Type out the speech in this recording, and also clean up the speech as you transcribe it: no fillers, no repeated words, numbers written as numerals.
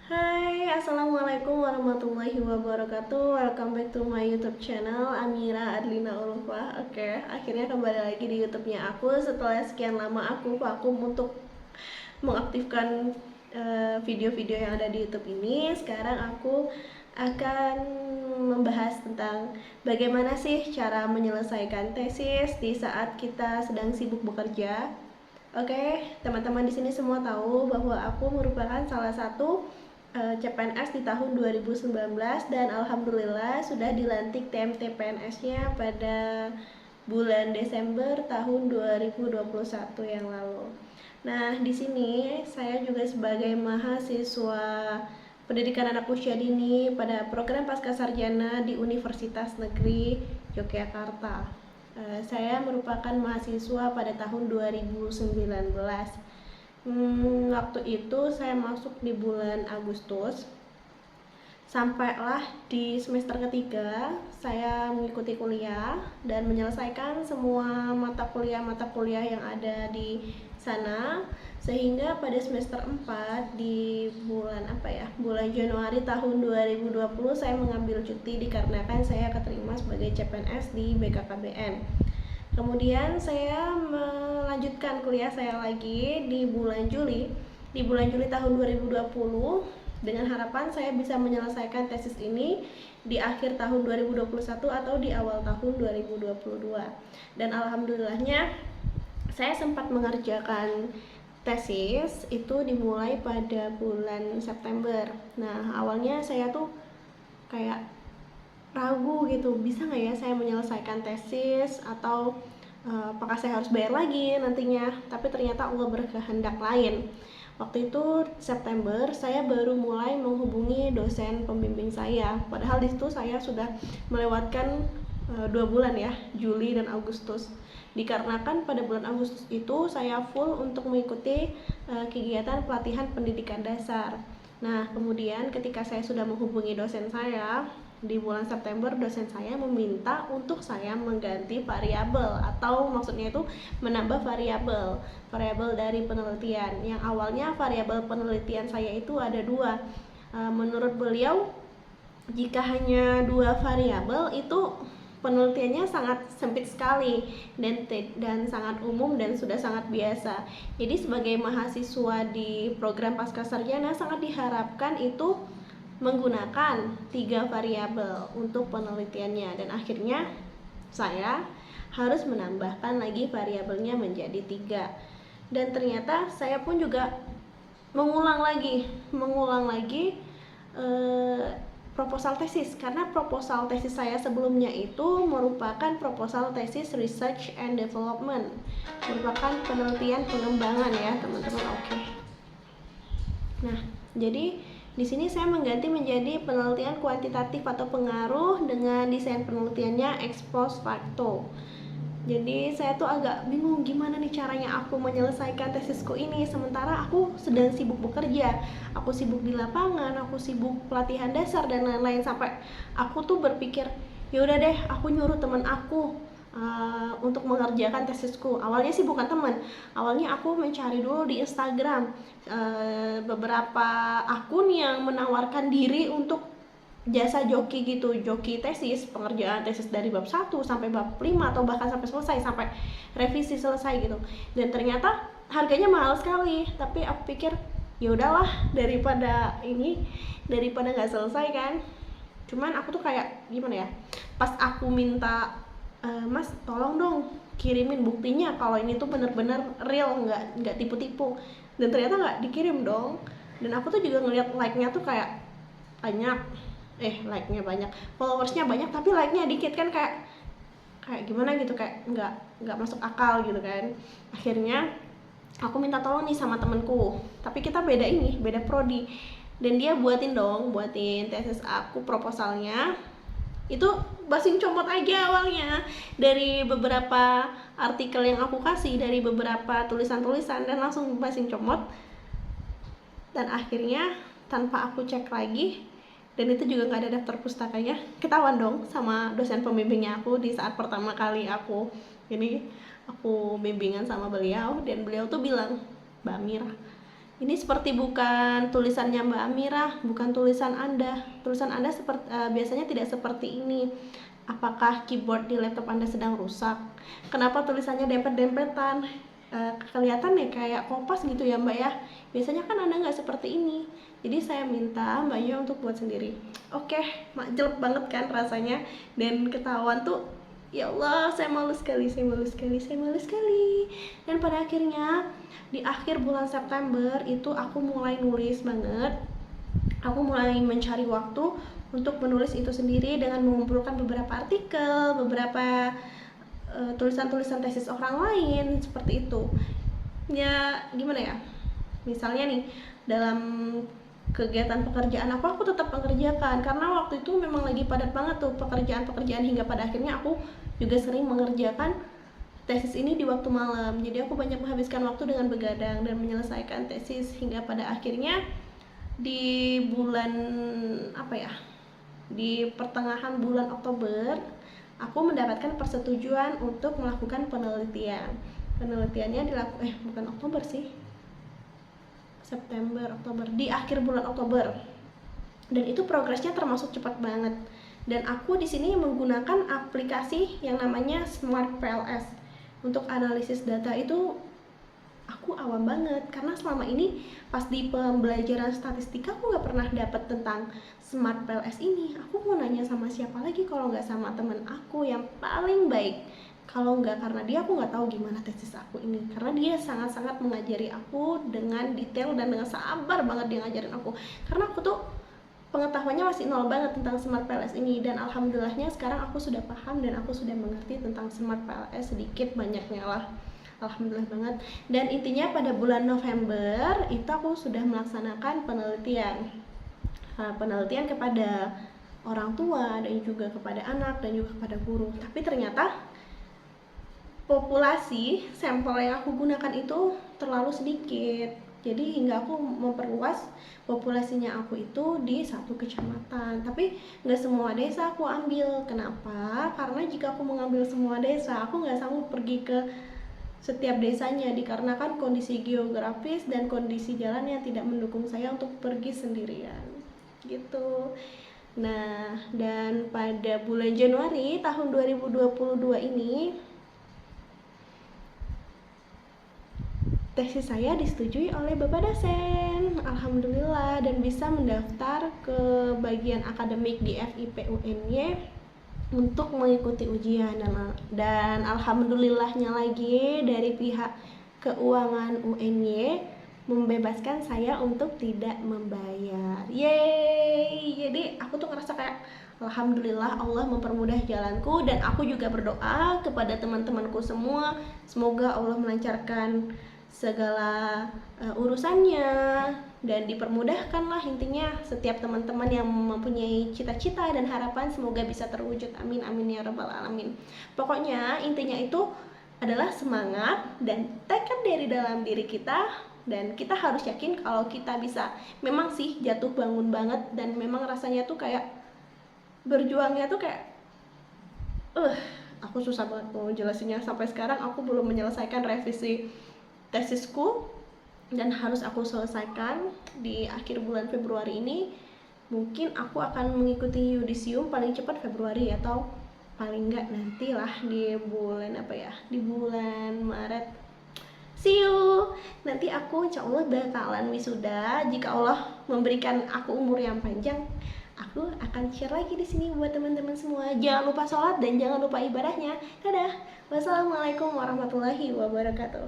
Hai, assalamualaikum warahmatullahi wabarakatuh. Welcome back to my YouTube channel Amira Adlina Ulfa. Oke, akhirnya kembali lagi di YouTube-nya aku setelah sekian lama aku vakum untuk mengaktifkan video-video yang ada di YouTube ini. Sekarang aku akan membahas tentang bagaimana sih cara menyelesaikan tesis di saat kita sedang sibuk bekerja. Oke, teman-teman di sini semua tahu bahwa aku merupakan salah satu CPNS di tahun 2019 dan alhamdulillah sudah dilantik TMT PNS-nya pada bulan Desember tahun 2021 yang lalu. Nah, di sini saya juga sebagai mahasiswa pendidikan anak usia dini pada program Pascasarjana di Universitas Negeri Yogyakarta. Saya merupakan mahasiswa pada tahun 2019. Waktu itu saya masuk di bulan Agustus. Sampailah di semester ketiga saya mengikuti kuliah dan menyelesaikan semua mata kuliah yang ada di sana, sehingga pada semester 4 di bulan Januari tahun 2020 saya mengambil cuti dikarenakan saya keterima sebagai CPNS di BKKBN. Kemudian saya melanjutkan kuliah saya lagi di bulan Juli tahun 2020 dengan harapan saya bisa menyelesaikan tesis ini di akhir tahun 2021 atau di awal tahun 2022. Dan alhamdulillahnya saya sempat mengerjakan tesis itu dimulai pada bulan September. Nah, awalnya saya tuh kayak ragu gitu, bisa nggak ya saya menyelesaikan tesis atau apakah saya harus bayar lagi nantinya. Tapi ternyata Allah berkehendak lain. Waktu itu September saya baru mulai menghubungi dosen pembimbing saya, padahal di situ saya sudah melewatkan 2 bulan ya, Juli dan Agustus. Dikarenakan pada bulan Agustus itu saya full untuk mengikuti kegiatan pelatihan pendidikan dasar. Nah, kemudian ketika saya sudah menghubungi dosen saya di bulan September, dosen saya meminta untuk saya mengganti variabel, atau maksudnya itu menambah variabel dari penelitian. Yang awalnya variabel penelitian saya itu ada 2. Menurut beliau, jika hanya 2 variabel itu penelitiannya sangat sempit sekali dan sangat umum dan sudah sangat biasa. Jadi sebagai mahasiswa di program Pascasarjana sangat diharapkan itu menggunakan 3 variabel untuk penelitiannya, dan akhirnya saya harus menambahkan lagi variabelnya menjadi 3. Dan ternyata saya pun juga mengulang lagi proposal tesis, karena proposal tesis saya sebelumnya itu merupakan proposal tesis research and development, merupakan penelitian pengembangan ya teman-teman. Oke. Nah, jadi di sini saya mengganti menjadi penelitian kuantitatif atau pengaruh dengan desain penelitiannya ex post facto. Jadi saya tuh agak bingung gimana nih caranya aku menyelesaikan tesisku ini sementara aku sedang sibuk bekerja, aku sibuk di lapangan, aku sibuk pelatihan dasar dan lain-lain, sampai aku tuh berpikir ya udah deh aku nyuruh teman aku untuk mengerjakan tesisku. Awalnya sih bukan teman, awalnya aku mencari dulu di Instagram beberapa akun yang menawarkan diri untuk jasa joki gitu, joki tesis, pengerjaan tesis dari bab 1 sampai bab 5 atau bahkan sampai selesai, sampai revisi selesai gitu. Dan ternyata harganya mahal sekali, tapi aku pikir ya udahlah, daripada nggak selesai kan. Cuman aku tuh kayak gimana ya, pas aku minta Mas tolong dong kirimin buktinya kalau ini tuh bener-bener real, nggak tipu-tipu, dan ternyata nggak dikirim dong. Dan aku tuh juga ngeliat like-nya tuh kayak banyak, like-nya banyak, followersnya banyak, tapi like-nya dikit kan, kayak gimana gitu, kayak nggak masuk akal gitu kan. Akhirnya aku minta tolong nih sama temenku, tapi kita beda prodi, dan dia buatin tesis aku, proposalnya itu basing comot aja awalnya dari beberapa artikel yang aku kasih, dari beberapa tulisan-tulisan, dan langsung basing comot. Dan akhirnya tanpa aku cek lagi, dan itu juga nggak ada daftar pustakanya, ketahuan dong sama dosen pembimbingnya aku di saat pertama kali aku bimbingan sama beliau. Dan beliau tuh bilang, Mbak Mira, Ini seperti bukan tulisannya Mbak Amirah, bukan tulisan Anda. Tulisan Anda biasanya tidak seperti ini. Apakah keyboard di laptop Anda sedang rusak? Kenapa tulisannya dempet-dempetan? Kelihatan ya kayak kompas gitu ya Mbak ya. Biasanya kan Anda nggak seperti ini. Jadi saya minta Mbaknya untuk buat sendiri. Oke, jelek banget kan rasanya, dan ketahuan tuh. Ya Allah, saya malu sekali. Dan pada akhirnya di akhir bulan September itu aku mulai nulis banget. Aku mulai mencari waktu untuk menulis itu sendiri dengan mengumpulkan beberapa artikel, beberapa tulisan-tulisan tesis orang lain, seperti itu. Ya gimana ya, misalnya nih dalam kegiatan pekerjaan aku tetap mengerjakan, karena waktu itu memang lagi padat banget tuh pekerjaan hingga pada akhirnya aku juga sering mengerjakan tesis ini di waktu malam. Jadi aku banyak menghabiskan waktu dengan begadang dan menyelesaikan tesis hingga pada akhirnya di bulan di pertengahan bulan Oktober aku mendapatkan persetujuan untuk melakukan penelitian. Penelitiannya bukan Oktober sih, September, Oktober, di akhir bulan Oktober. Dan itu progresnya termasuk cepat banget. Dan aku di sini menggunakan aplikasi yang namanya Smart PLS. Untuk analisis data itu aku awam banget, karena selama ini pas di pembelajaran statistika aku nggak pernah dapat tentang Smart PLS ini. Aku mau nanya sama siapa lagi kalau nggak sama teman aku yang paling baik. Kalau nggak karena dia, aku nggak tahu gimana tesis aku ini, karena dia sangat-sangat mengajari aku dengan detail dan dengan sabar banget dia ngajarin aku, karena aku tuh pengetahuannya masih nol banget tentang Smart PLS ini. Dan alhamdulillahnya sekarang aku sudah paham dan aku sudah mengerti tentang Smart PLS sedikit banyaknya lah, alhamdulillah banget. Dan intinya pada bulan November itu aku sudah melaksanakan penelitian kepada orang tua dan juga kepada anak dan juga kepada guru. Tapi ternyata populasi sampel yang aku gunakan itu terlalu sedikit, jadi hingga aku memperluas populasinya aku itu di satu kecamatan. Tapi nggak semua desa aku ambil. Kenapa? Karena jika aku mengambil semua desa, aku nggak sanggup pergi ke setiap desanya, dikarenakan kondisi geografis dan kondisi jalan yang tidak mendukung saya untuk pergi sendirian gitu. Nah, dan pada bulan Januari tahun 2022 ini tesis saya disetujui oleh Bapak dosen, alhamdulillah, dan bisa mendaftar ke bagian akademik di FIP UNY untuk mengikuti ujian. Dan alhamdulillahnya lagi dari pihak keuangan UNY membebaskan saya untuk tidak membayar. Yeay! Jadi aku tuh ngerasa kayak alhamdulillah Allah mempermudah jalanku, dan aku juga berdoa kepada teman-temanku semua, semoga Allah melancarkan segala urusannya dan dipermudahkanlah. Intinya setiap teman-teman yang mempunyai cita-cita dan harapan semoga bisa terwujud, amin amin ya rabbal alamin. Pokoknya intinya itu adalah semangat dan tekad dari dalam diri kita, dan kita harus yakin kalau kita bisa. Memang sih jatuh bangun banget, dan memang rasanya tuh kayak berjuangnya tuh kayak aku susah banget mau jelasinnya. Sampai sekarang aku belum menyelesaikan revisi tesisku dan harus aku selesaikan di akhir bulan Februari ini. Mungkin aku akan mengikuti yudisium paling cepat Februari, atau paling enggak nantilah di bulan di bulan Maret. See you. Nanti aku insya Allah bakalan wisuda, jika Allah memberikan aku umur yang panjang. Aku akan share lagi di sini buat teman-teman semua. Jangan lupa sholat dan jangan lupa ibadahnya. Dadah. Wassalamualaikum warahmatullahi wabarakatuh.